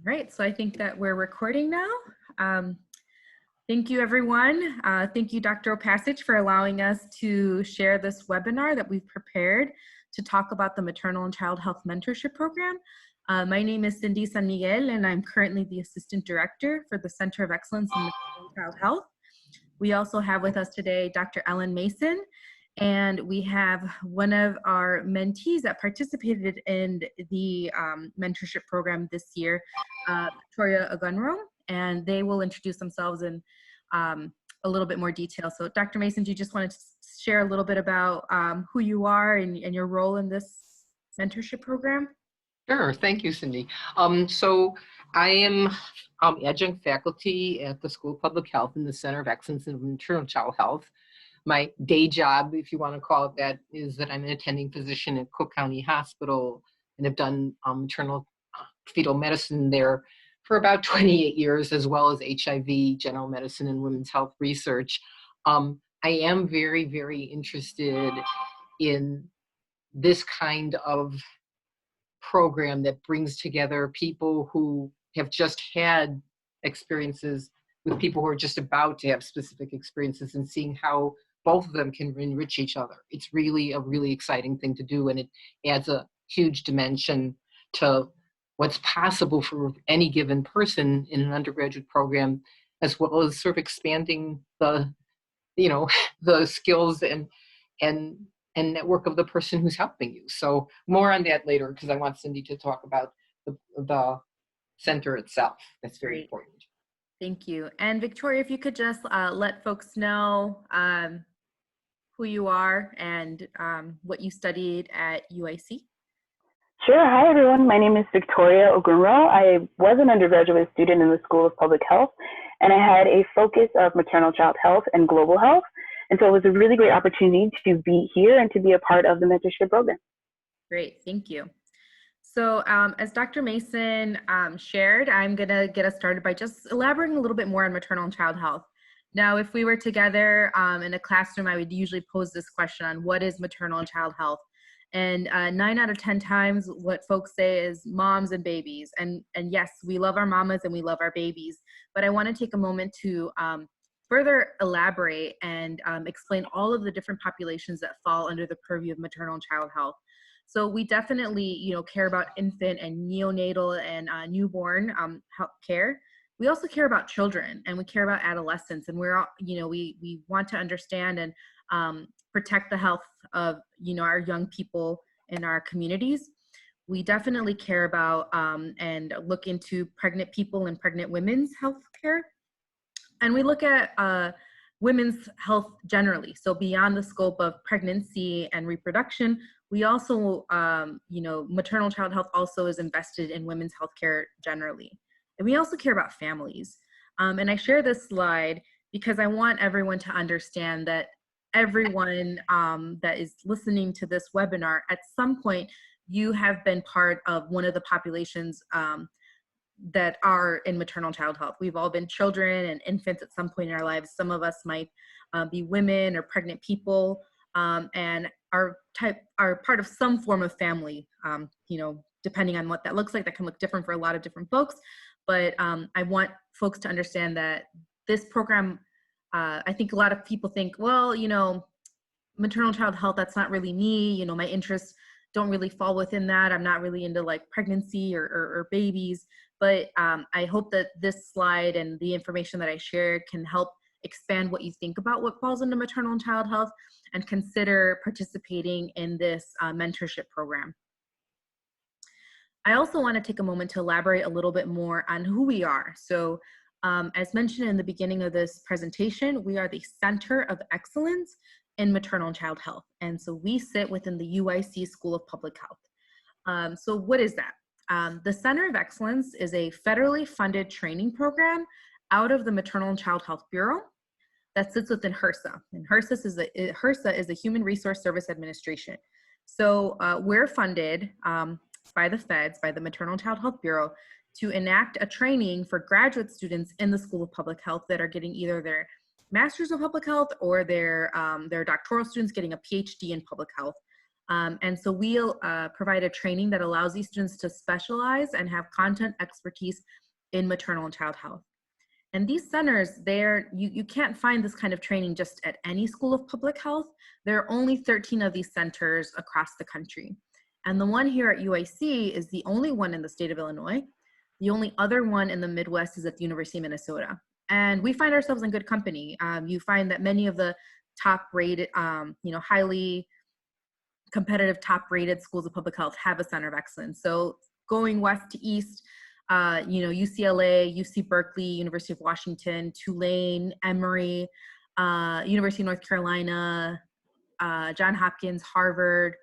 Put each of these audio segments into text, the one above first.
Right, so I think that we're recording now. Thank you, everyone. Thank you, Dr. Opasich, for allowing us to share this webinar that we've prepared to talk about the Maternal and Child Health Mentorship Program. My name is Cindy San Miguel, and I'm currently the Assistant Director for the Center of Excellence in Maternal and Child Health. We also have with us today Dr. Ellen Mason, and we have one of our mentees that participated in the mentorship program this year, Victoria Ogunro, and they will introduce themselves in a little bit more detail. So Dr. Mason, do you just want to share a little bit about who you are and your role in this mentorship program? Sure, thank you, Cindy. So I am adjunct faculty at the School of Public Health in the Center of Excellence in Maternal and Child Health. My day job, if you want to call it that, is that I'm an attending physician at Cook County Hospital and have done maternal fetal medicine there for about 28 years, as well as HIV, general medicine, and women's health research. I am very, very interested in this kind of program that brings together people who have just had experiences with people who are just about to have specific experiences and seeing how both of them can enrich each other. It's really a really exciting thing to do, and it adds a huge dimension to what's possible for any given person in an undergraduate program, as well as sort of expanding the, the skills and network of the person who's helping you. So more on that later, because I want Cindy to talk about the center itself. That's very important. Thank you. And Victoria, if you could just let folks know who you are and what you studied at UIC. Sure. Hi, everyone. My name is Victoria Ogunro. I was an undergraduate student in the School of Public Health, and I had a focus of maternal child health and global health. And so it was a really great opportunity to be here and to be a part of the mentorship program. Great, thank you. So as Dr. Mason shared, I'm gonna get us started by just elaborating a little bit more on maternal and child health. Now, if we were together in a classroom, I would usually pose this question on what is maternal and child health? And 9 out of 10 times what folks say is moms and babies. And yes, we love our mamas and we love our babies, but I wanna take a moment to further elaborate and explain all of the different populations that fall under the purview of maternal and child health. So we definitely, care about infant and neonatal and newborn health care. We also care about children, and we care about adolescents, and we're all, we want to understand and protect the health of, our young people in our communities. We definitely care about and look into pregnant people and pregnant women's health care. And we look at women's health generally. So beyond the scope of pregnancy and reproduction, we also, maternal child health also is invested in women's healthcare generally. And we also care about families. And I share this slide because I want everyone to understand that everyone that is listening to this webinar, at some point, you have been part of one of the populations that are in maternal child health. We've all been children and infants at some point in our lives. Some of us might be women or pregnant people and are part of some form of family, depending on what that looks like. That can look different for a lot of different folks. But I want folks to understand that this program, I think a lot of people think, well, maternal child health, that's not really me. My interests don't really fall within that. I'm not really into like pregnancy or babies. But I hope that this slide and the information that I shared can help expand what you think about what falls into maternal and child health and consider participating in this mentorship program. I also want to take a moment to elaborate a little bit more on who we are. So as mentioned in the beginning of this presentation, we are the Center of Excellence in Maternal and Child Health. And so we sit within the UIC School of Public Health. So what is that? The Center of Excellence is a federally funded training program out of the Maternal and Child Health Bureau that sits within HRSA. And HRSA is a Human Resource Service Administration. So we're funded by the feds, by the Maternal and Child Health Bureau, to enact a training for graduate students in the School of Public Health that are getting either their Masters of Public Health or their doctoral students getting a PhD in public health. And so we'll provide a training that allows these students to specialize and have content expertise in maternal and child health. And these centers, you can't find this kind of training just at any school of public health. There are only 13 of these centers across the country. And the one here at UIC is the only one in the state of Illinois. The only other one in the Midwest is at the University of Minnesota. And we find ourselves in good company. You find that many of the top rated, highly competitive top rated schools of public health have a center of excellence. So going west to east, UCLA, UC Berkeley, University of Washington, Tulane, Emory, University of North Carolina, Johns Hopkins, Harvard,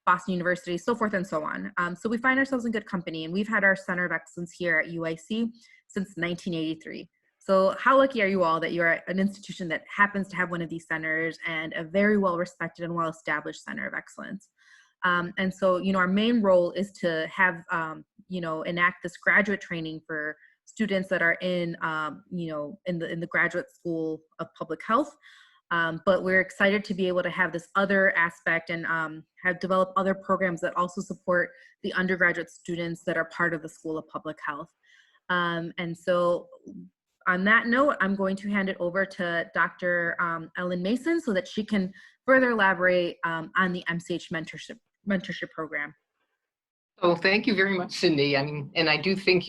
Boston University, so forth and so on. So we find ourselves in good company, and we've had our Center of Excellence here at UIC since 1983. So how lucky are you all that you're at an institution that happens to have one of these centers and a very well-respected and well-established Center of Excellence. And so, our main role is to have, enact this graduate training for students that are in the graduate school of public health. But we're excited to be able to have this other aspect and have developed other programs that also support the undergraduate students that are part of the School of Public Health. And so on that note, I'm going to hand it over to Dr. Ellen Mason so that she can further elaborate on the MCH mentorship program. So thank you very much, Cindy. And I do think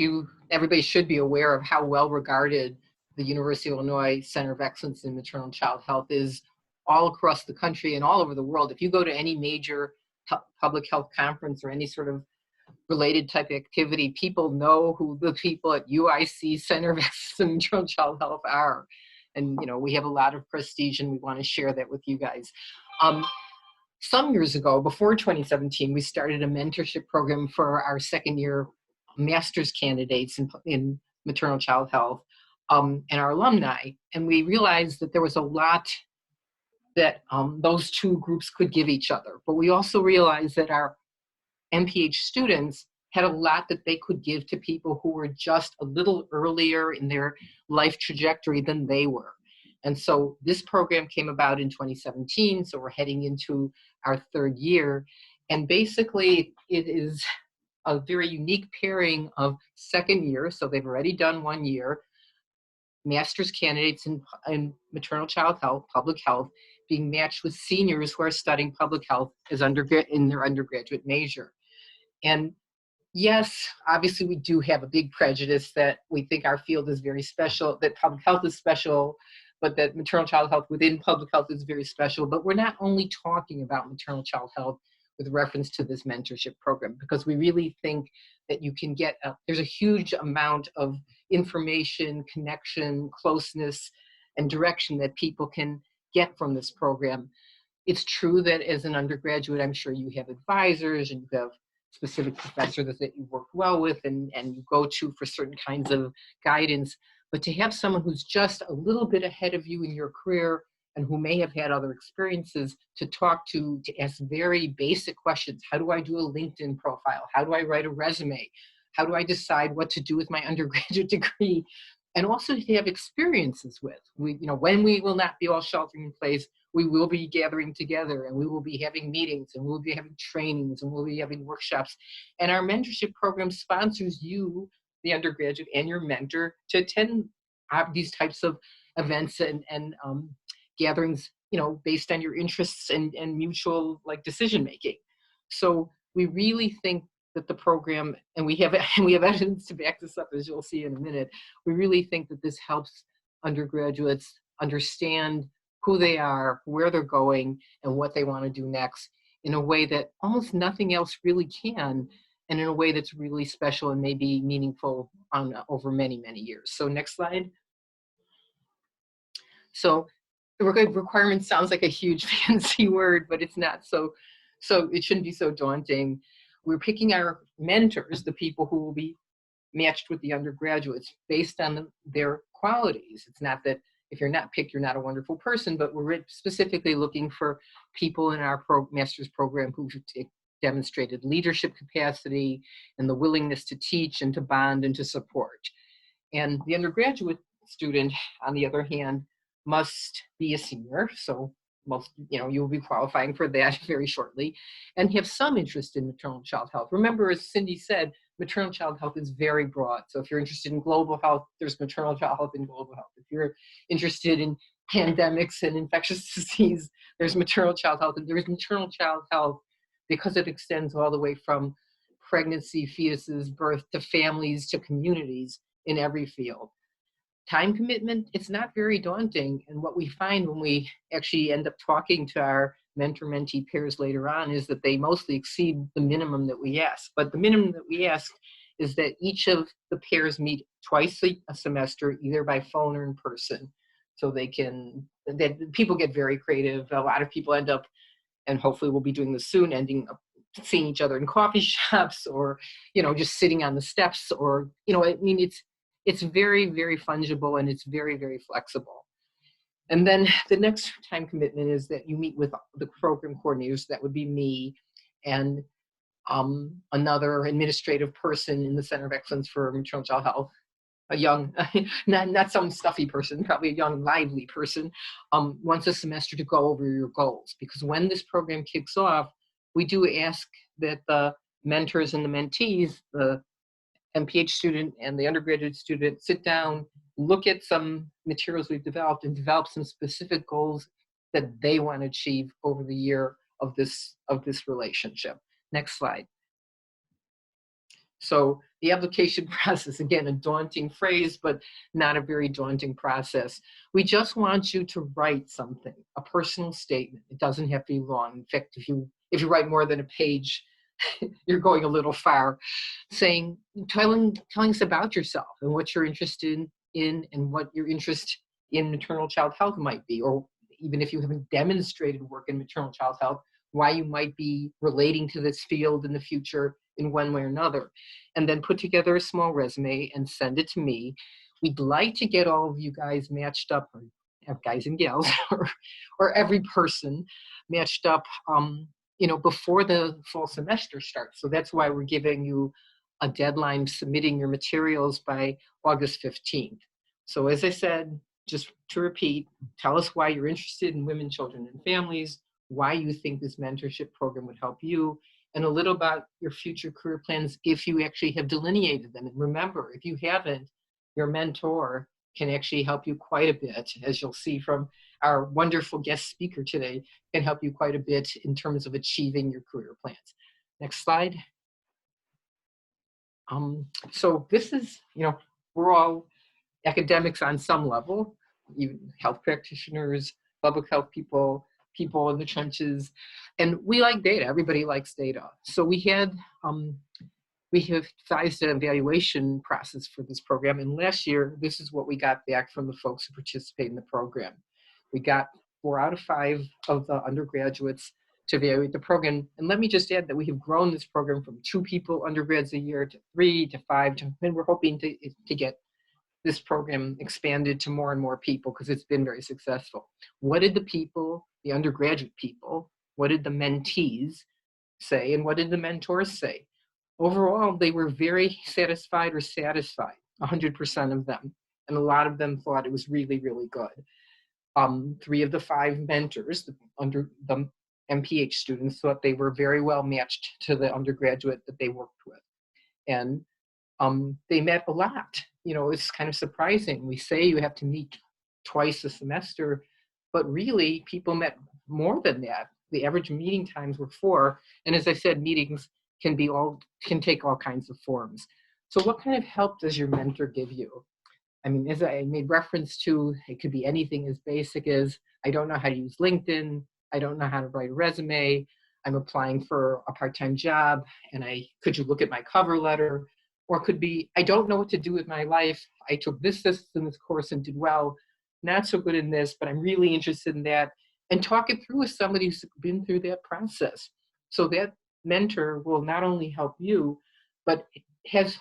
everybody should be aware of how well regarded the University of Illinois Center of Excellence in Maternal and Child Health is all across the country and all over the world. If you go to any major public health conference or any sort of related type activity, people know who the people at UIC Center of Excellence in Maternal and Child Health are. And, we have a lot of prestige and we want to share that with you guys. Some years ago, before 2017, we started a mentorship program for our second year master's candidates in maternal child health and our alumni. And we realized that there was a lot that those two groups could give each other. But we also realized that our MPH students had a lot that they could give to people who were just a little earlier in their life trajectory than they were. And so this program came about in 2017, so we're heading into our third year. And basically, it is a very unique pairing of second year, so they've already done 1 year, master's candidates in maternal child health, public health, being matched with seniors who are studying public health as in their undergraduate major. And yes, obviously we do have a big prejudice that we think our field is very special, that public health is special, but that maternal child health within public health is very special. But we're not only talking about maternal child health with reference to this mentorship program, because we really think that you can get, there's a huge amount of information, connection, closeness, and direction that people can get from this program. It's true that as an undergraduate, I'm sure you have advisors and you have specific professors that you work well with and you go to for certain kinds of guidance. But to have someone who's just a little bit ahead of you in your career and who may have had other experiences to talk to ask very basic questions. How do I do a LinkedIn profile? How do I write a resume? How do I decide what to do with my undergraduate degree? And also to have experiences with. When we will not be all sheltering in place, we will be gathering together and we will be having meetings and we'll be having trainings and we'll be having workshops. And our mentorship program sponsors you, the undergraduate, and your mentor to attend these types of events and gatherings, based on your interests and mutual decision making. So we really think that the program, and we have evidence to back this up, as you'll see in a minute, we really think that this helps undergraduates understand who they are, where they're going, and what they want to do next in a way that almost nothing else really can, and in a way that's really special and maybe meaningful over many, many years. So next slide. So the requirement sounds like a huge fancy word, but it's not. So it shouldn't be so daunting. We're picking our mentors, the people who will be matched with the undergraduates based on their qualities. It's not that if you're not picked, you're not a wonderful person, but we're specifically looking for people in our master's program who've demonstrated leadership capacity and the willingness to teach and to bond and to support. And the undergraduate student, on the other hand, must be a senior. So most, you'll be qualifying for that very shortly, and have some interest in maternal and child health. Remember, as Cindy said, maternal and child health is very broad. So if you're interested in global health, there's maternal and child health and global health. If you're interested in pandemics and infectious disease, there's maternal child health, and there's maternal child health because it extends all the way from pregnancy, fetuses, birth, to families, to communities in every field. Time commitment, it's not very daunting. And what we find when we actually end up talking to our mentor-mentee pairs later on is that they mostly exceed the minimum that we ask. But the minimum that we ask is that each of the pairs meet twice a semester, either by phone or in person. So that people get very creative. A lot of people end up, and hopefully we'll be doing this soon, ending up seeing each other in coffee shops, or, just sitting on the steps, or, it's very, very fungible, and it's very, very flexible. And then the next time commitment is that you meet with the program coordinators. That would be me and another administrative person in the Center of Excellence for Maternal and Child Health, a young, not some stuffy person, probably a young, lively person, once a semester to go over your goals. Because when this program kicks off, we do ask that the mentors and the mentees, the MPH student and the undergraduate student, sit down, look at some materials we've developed, and develop some specific goals that they want to achieve over the year of this relationship. Next slide. So the application process, again, a daunting phrase, but not a very daunting process. We just want you to write something, a personal statement. It doesn't have to be long. In fact, if you write more than a page, you're going a little far. Telling us about yourself and what you're interested in and what your interest in maternal child health might be, or even if you haven't demonstrated work in maternal child health, why you might be relating to this field in the future in one way or another. And then put together a small resume and send it to me. We'd like to get all of you guys matched up, or have guys and gals, or every person matched up before the fall semester starts. So that's why we're giving you a deadline submitting your materials by August 15th. So as I said, just to repeat, tell us why you're interested in women, children, and families, why you think this mentorship program would help you, and a little about your future career plans if you actually have delineated them. And remember, if you haven't, your mentor can actually help you quite a bit, as you'll see from our wonderful guest speaker today, can help you quite a bit in terms of achieving your career plans. Next slide. So this is, we're all academics on some level, even health practitioners, public health people in the trenches, and we like data. Everybody likes data. So we have devised an evaluation process for this program, and last year, this is what we got back from the folks who participate in the program. We got 4 out of 5 of the undergraduates to evaluate the program. And let me just add that we have grown this program from 2 people, undergrads a year, to 3 to 5, and we're hoping to get this program expanded to more and more people because it's been very successful. What did the people, the undergraduate people, what did the mentees say, and what did the mentors say? Overall, they were very satisfied, 100% of them. And a lot of them thought it was really, really good. 3 of the 5 mentors, the MPH students, thought they were very well matched to the undergraduate that they worked with. And they met a lot. It's kind of surprising. We say you have to meet twice a semester, but really people met more than that. The average meeting times were 4. And as I said, meetings can take all kinds of forms. So what kind of help does your mentor give you? I mean, as I made reference to, it could be anything as basic as, I don't know how to use LinkedIn, I don't know how to write a resume, I'm applying for a part-time job, and could you look at my cover letter? Or it could be, I don't know what to do with my life, I took this course and did well, not so good in this, but I'm really interested in that. And talk it through with somebody who's been through that process. So that mentor will not only help you, but has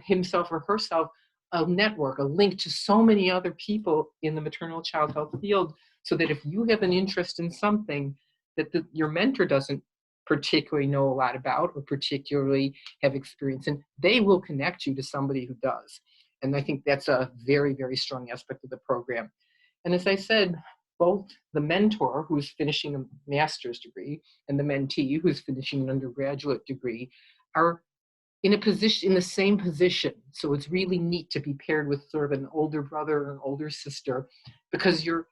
himself or herself a network, a link to so many other people in the maternal child health field, so that if you have an interest in something that your mentor doesn't particularly know a lot about or particularly have experience in, they will connect you to somebody who does. And I think that's a very, very strong aspect of the program. And as I said, both the mentor who's finishing a master's degree and the mentee who's finishing an undergraduate degree are in a position, in the same position. So it's really neat to be paired with sort of an older brother or an older sister, because you're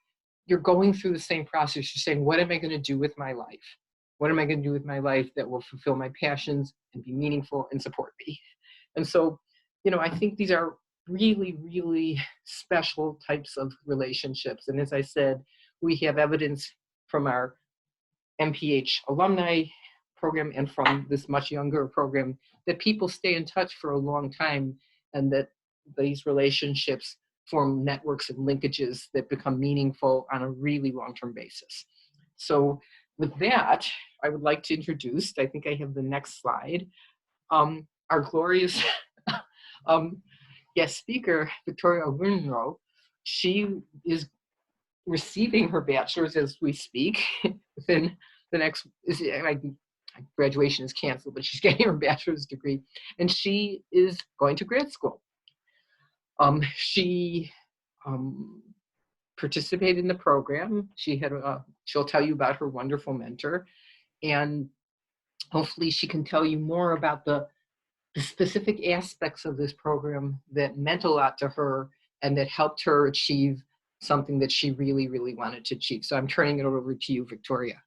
going through the same process. You're saying, what am I going to do with my life? What am I going to do with my life that will fulfill my passions and be meaningful and support me? And so, I think these are really, really special types of relationships. And as I said, we have evidence from our MPH alumni program and from this much younger program that people stay in touch for a long time, and that these relationships form networks and linkages that become meaningful on a really long-term basis. So with that, I would like to introduce, I think I have the next slide, our glorious guest speaker, Victoria Ogunro. She is receiving her bachelor's as we speak. Within the next, graduation is canceled, but she's getting her bachelor's degree, and she is going to grad school. She participated in the program. She had, she'll tell you about her wonderful mentor, and hopefully she can tell you more about the specific aspects of this program that meant a lot to her and that helped her achieve something that she really, really wanted to achieve. So I'm turning it over to you, Victoria.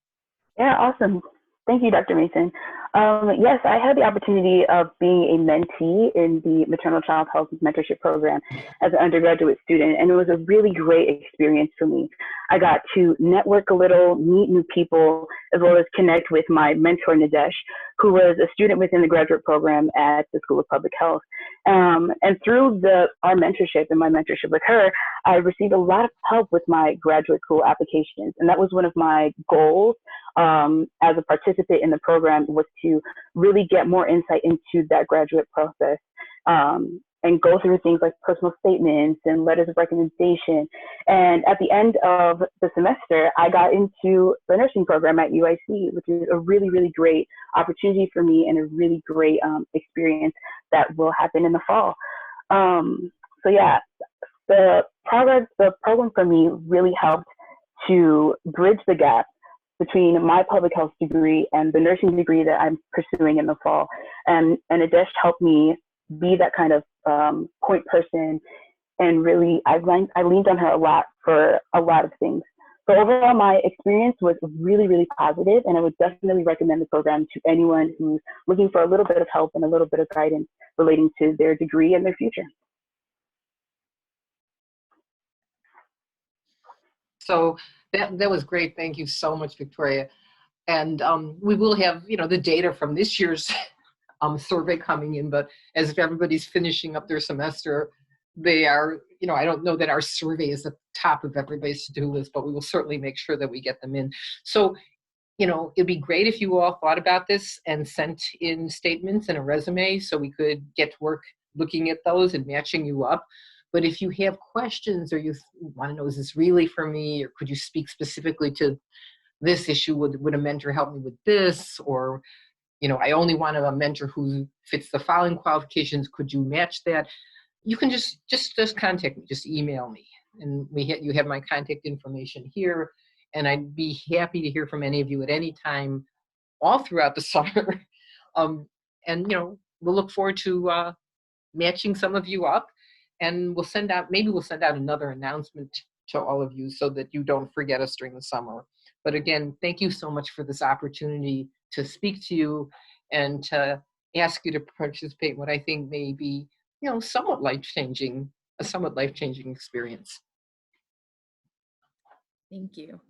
Yeah, awesome. Thank you, Dr. Mason. Yes, I had the opportunity of being a mentee in the Maternal Child Health Mentorship Program as an undergraduate student, and it was a really great experience for me. I got to network a little, meet new people, as well as connect with my mentor, Nadesh, who was a student within the graduate program at the School of Public Health. And through our mentorship and my mentorship with her, I received a lot of help with my graduate school applications. And that was one of my goals as a participant in the program, was to really get more insight into that graduate process and go through things like personal statements and letters of recommendation. And at the end of the semester, I got into the nursing program at UIC, which is a really, really great opportunity for me and a really great experience that will happen in the fall. So yeah, the program for me really helped to bridge the gap between my public health degree and the nursing degree that I'm pursuing in the fall. And Adesh helped me be that kind of point person, and really I leaned on her a lot for a lot of things. So overall, my experience was really, really positive, and I would definitely recommend the program to anyone who's looking for a little bit of help and a little bit of guidance relating to their degree and their future. So that was great. Thank you so much, Victoria. And we will have, the data from this year's survey coming in, but as if everybody's finishing up their semester, they are, I don't know that our survey is at the top of everybody's to-do list, but we will certainly make sure that we get them in. So, it'd be great if you all thought about this and sent in statements and a resume so we could get to work looking at those and matching you up. But if you have questions or you want to know, is this really for me, or could you speak specifically to this issue? Would a mentor help me with this? Or, I only want a mentor who fits the following qualifications. Could you match that? You can just contact me, just email me. And you have my contact information here. And I'd be happy to hear from any of you at any time, all throughout the summer. And, we'll look forward to matching some of you up. And maybe we'll send out another announcement to all of you so that you don't forget us during the summer. But again, thank you so much for this opportunity to speak to you and to ask you to participate in what I think may be, a somewhat life-changing experience. Thank you.